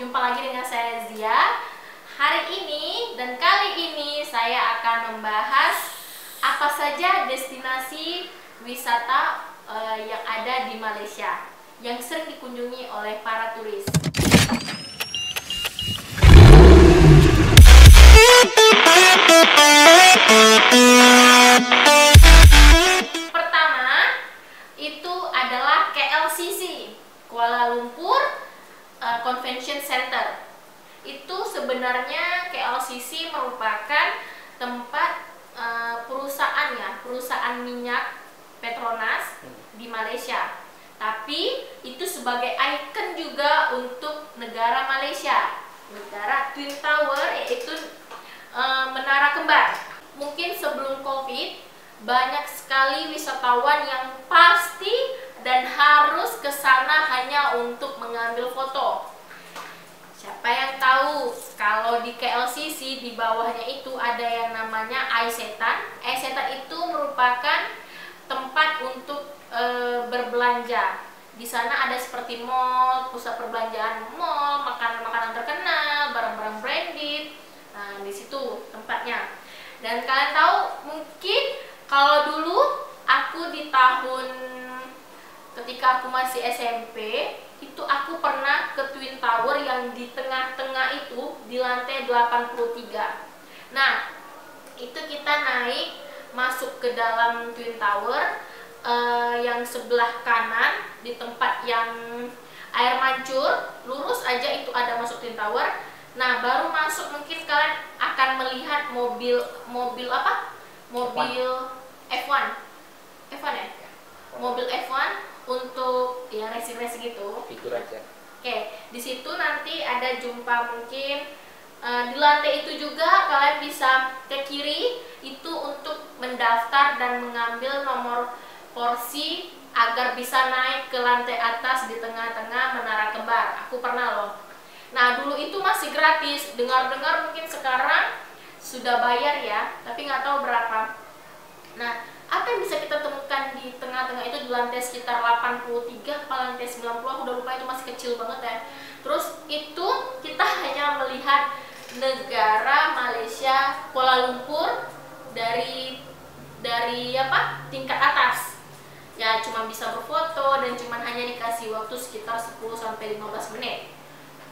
jumpa lagi dengan saya Zia. Hari ini dan kali ini saya akan membahas apa saja destinasi wisata yang ada di Malaysia yang sering dikunjungi oleh para turis. Pertama, itu adalah KLCC, Kuala Lumpur Convention Center. Itu sebenarnya KLCC merupakan tempat perusahaan minyak Petronas di Malaysia. Tapi itu sebagai ikon juga untuk negara Malaysia, negara Twin Tower, yaitu menara kembar. Mungkin sebelum COVID banyak sekali wisatawan yang pasti dan harus ke sana hanya untuk mengambil foto. Siapa yang tahu kalau di KLCC di bawahnya itu ada yang namanya iSetan. iSetan itu merupakan tempat untuk berbelanja. Di sana ada seperti mall, pusat perbelanjaan mall, makanan-makanan terkenal, barang-barang branded. Nah, di situ tempatnya. Dan kalian tahu mungkin kalau dulu aku di tahun ketika aku masih SMP, itu aku pernah ke Twin Tower yang di tengah-tengah itu di lantai 83. Nah, itu kita naik masuk ke dalam Twin Tower yang sebelah kanan di tempat yang air mancur, lurus aja itu ada masuk Twin Tower. Nah, baru masuk mungkin kalian akan melihat mobil apa? Mobil F1 ya? Mobil F1 untuk ya racing gitu. Fitur aja. Oke, di situ nanti ada jumpa mungkin di lantai itu juga kalian bisa ke kiri itu untuk mendaftar dan mengambil nomor porsi agar bisa naik ke lantai atas di tengah-tengah menara kembar. Aku pernah loh. Nah, dulu itu masih gratis. Dengar-dengar mungkin sekarang sudah bayar ya, tapi nggak tahu berapa. Nah, apa yang bisa kita temukan di tengah-tengah itu di lantai sekitar 83 apa lantai 90, aku udah lupa, itu masih kecil banget ya. Terus itu kita hanya melihat negara Malaysia, Kuala Lumpur dari apa? Tingkat atas. Ya cuma bisa berfoto dan cuma hanya dikasih waktu sekitar 10 sampai 15 menit.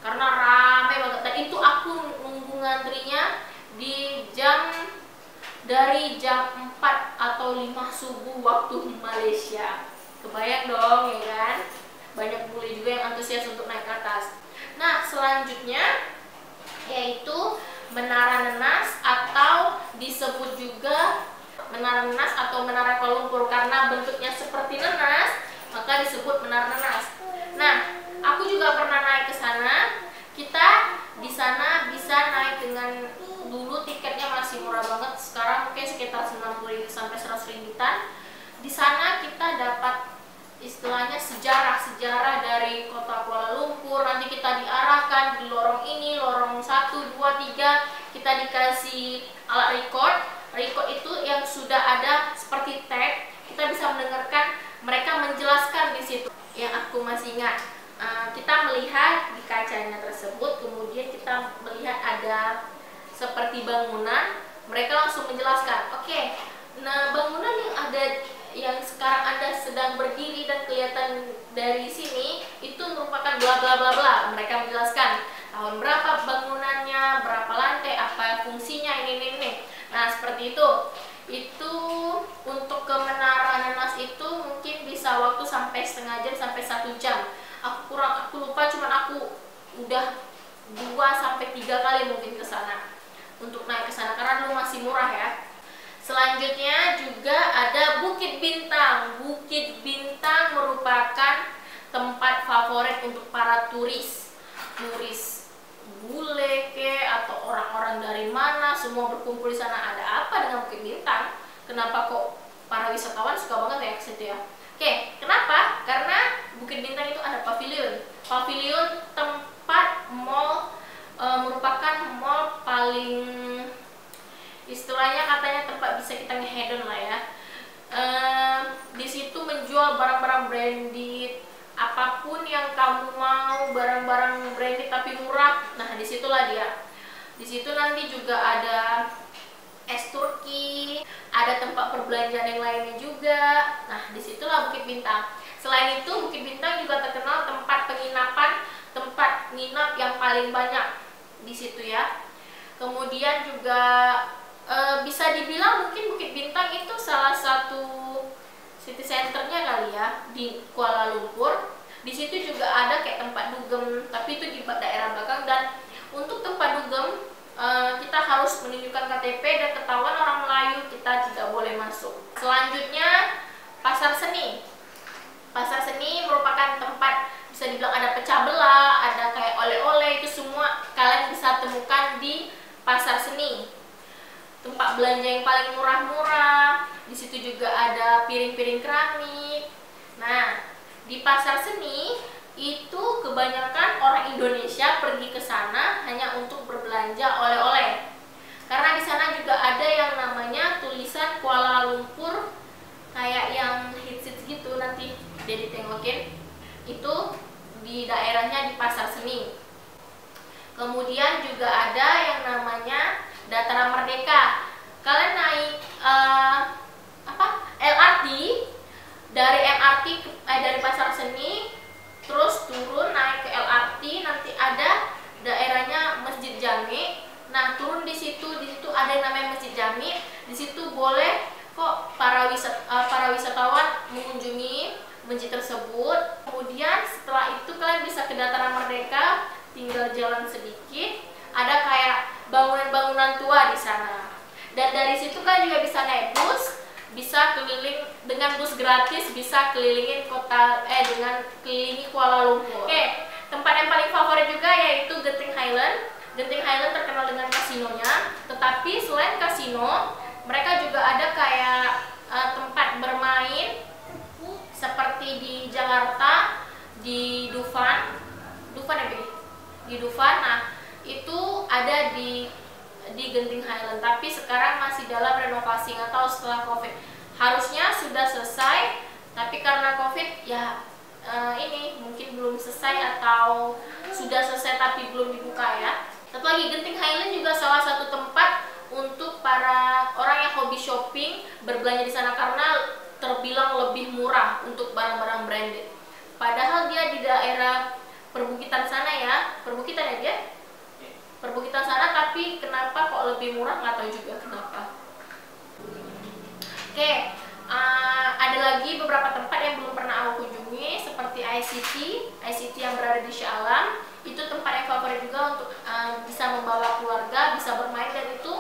Karena ramai banget. Dan itu aku nunggu ngantrinya dari jam 4 atau 5 subuh waktu Malaysia. Kebayang dong ya kan? Banyak bule juga yang antusias untuk naik ke atas. Nah, selanjutnya yaitu Menara Nenas atau disebut juga Menara Nenas atau Menara Kuala Lumpur. Karena bentuknya seperti nenas, maka disebut Menara Nenas. Nah, aku juga pernah naik ke sana. Kita di sana bisa naik dengan, dulu tiketnya masih murah banget, sekarang mungkin sekitar 90 sampai 100 ringgitan. Di sana kita dapat istilahnya sejarah dari kota Kuala Lumpur. Nanti kita diarahkan di lorong ini, lorong 1, 2, 3. Kita dikasih alat record itu yang sudah ada seperti tag. Kita bisa mendengarkan mereka menjelaskan di situ. Yang aku masih ingat, kita melihat di kacanya tersebut, kemudian kita melihat ada seperti bangunan, mereka langsung menjelaskan, oke, nah bangunan yang ada yang sekarang Anda sedang berdiri dan kelihatan dari sini itu merupakan bla bla bla bla. Mereka menjelaskan tahun berapa bangunannya, berapa lantai, apa fungsinya, ini. Nah, seperti itu. Itu untuk ke Menara Nenas itu mungkin bisa waktu sampai setengah jam sampai 1 jam. Aku lupa, cuman aku udah 2 sampai 3 kali mungkin ke sana untuk naik ke sana karena dulu masih murah ya. Selanjutnya juga ada Bukit Bintang. Bukit Bintang merupakan tempat favorit untuk para turis bule atau orang-orang dari mana, semua berkumpul di sana. Ada apa dengan Bukit Bintang? Kenapa kok para wisatawan suka banget ya ke situ ya? Oke, kenapa? Karena Bukit Bintang itu ada pavilion. Pavilion tempat mall, merupakan mall paling istilahnya katanya tempat bisa kita ngehedon lah ya. Di situ menjual barang-barang branded, apapun yang kamu mau, barang-barang branded tapi murah itulah dia. Di situ nanti juga ada es Turki, ada tempat perbelanjaan yang lainnya juga. Nah, disitulah Bukit Bintang. Selain itu, Bukit Bintang juga terkenal tempat penginapan, tempat nginap yang paling banyak di situ ya. Kemudian juga bisa dibilang mungkin Bukit Bintang itu salah satu city centernya kali ya di Kuala Lumpur. Di situ juga ada kayak tempat dugem, tapi itu di daerah belakang. Dan untuk tempat dugem kita harus menunjukkan KTP dan ketahuan orang Melayu kita tidak boleh masuk. Selanjutnya Pasar Seni. Pasar Seni merupakan tempat bisa dibilang ada pecah belah, ada kayak oleh-oleh, itu semua kalian bisa temukan di Pasar Seni. Tempat belanja yang paling murah-murah. Di situ juga ada piring-piring keramik. Nah, di Pasar Seni itu kebanyakan orang Indonesia pergi ke sana hanya untuk berbelanja oleh-oleh. Karena di sana juga ada yang namanya tulisan Kuala Lumpur, kayak yang hits-hits gitu, nanti dia ditengokin. Itu di daerahnya di Pasar Seni. Kemudian juga ada yang namanya Dataran Merdeka. Kalian naik LRT dari dari Pasar Seni, terus turun naik ke LRT, nanti ada daerahnya Masjid Jami. Nah, turun di situ ada yang namanya Masjid Jami. Di situ boleh kok para wisatawan mengunjungi masjid tersebut. Kemudian setelah itu kalian bisa ke Dataran Merdeka, tinggal jalan sedikit, ada kayak bangunan-bangunan tua di sana. Dan dari situ kalian juga bisa naik bus, bisa keliling dengan bus gratis, bisa kelilingin dengan kelilingi Kuala Lumpur. Oke, tempat yang paling favorit juga yaitu Genting Highland. Genting Highland terkenal dengan kasinonya, tetapi selain kasino, mereka juga ada kayak tempat bermain seperti di Jakarta, di Dufan ya, di Dufan. Nah, itu ada di Genting Highland, tapi sekarang masih dalam renovasi, nggak tahu setelah COVID. Harusnya sudah selesai, tapi karena COVID ya ini mungkin belum selesai atau sudah selesai tapi belum dibuka ya. Satu lagi, Genting Highland juga salah satu tempat untuk para orang yang hobi shopping berbelanja di sana karena terbilang lebih murah untuk barang-barang branded. Padahal dia di daerah perbukitan sana ya, perbukitan ya dia? Perbukitan sana, tapi kenapa kok lebih murah, nggak tahu juga kenapa. Oke, ada lagi beberapa tempat yang belum pernah aku kunjungi seperti ICT yang berada di Shah Alam. Itu tempat yang favorit juga untuk bisa membawa keluarga, bisa bermain, dan itu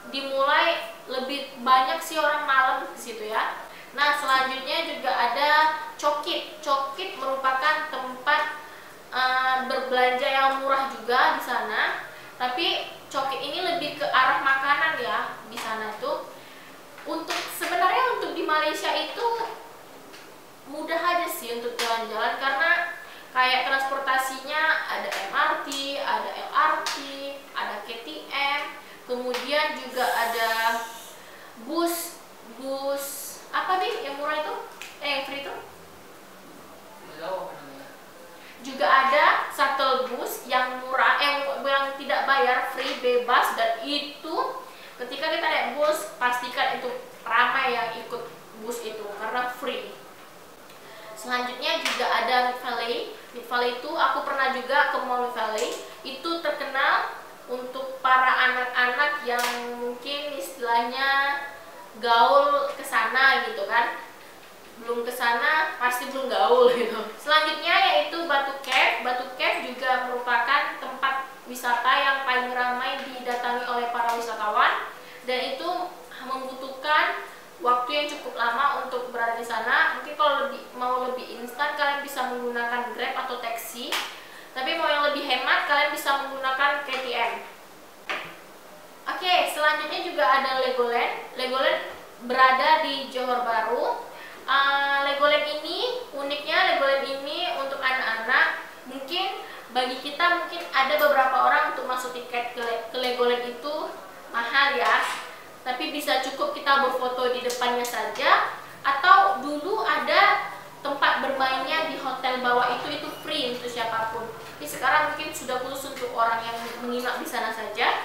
dimulai lebih banyak sih orang malam di situ ya. Nah, selanjutnya juga ada Cokit. Cokit merupakan tempat berbelanja yang murah juga di sana, tapi Cokit ini lebih ke arah makanan ya. Di sana itu sebenarnya untuk di Malaysia itu mudah aja sih untuk jalan-jalan, karena kayak transportasinya ada MRT, ada LRT, ada KTM, kemudian juga ada bus apa nih yang murah itu? Yang free itu? Juga ada shuttle bus yang murah, yang tidak bayar, free, bebas. Dan itu ketika kita naik bus, pastikan itu ramai yang ikut bus itu karena free. Selanjutnya juga ada Mid Valley. Mid Valley itu aku pernah juga ke Mall Mid Valley. Itu terkenal untuk para anak-anak yang mungkin istilahnya gaul ke sana gitu kan. Belum ke sana pasti belum gaul gitu. Selanjutnya yaitu Batu Cave. Batu Cave juga merupakan tempat wisata yang paling ramai didatangi oleh para wisatawan, dan itu membutuhkan waktu yang cukup lama untuk berada di sana. Mungkin kalau mau lebih instan kalian bisa menggunakan Grab atau taksi, tapi mau yang lebih hemat kalian bisa menggunakan KTM. Oke, selanjutnya juga ada Legoland. Legoland berada di Johor Bahru. Legoland ini, uniknya Legoland ini untuk anak-anak. Mungkin bagi kita mungkin ada beberapa orang untuk masuk tiket ke Legoland itu mahal ya, tapi bisa cukup kita berfoto di depannya saja, atau dulu ada tempat bermainnya di hotel bawah itu free untuk siapapun. Tapi sekarang mungkin sudah khusus untuk orang yang menginap di sana saja.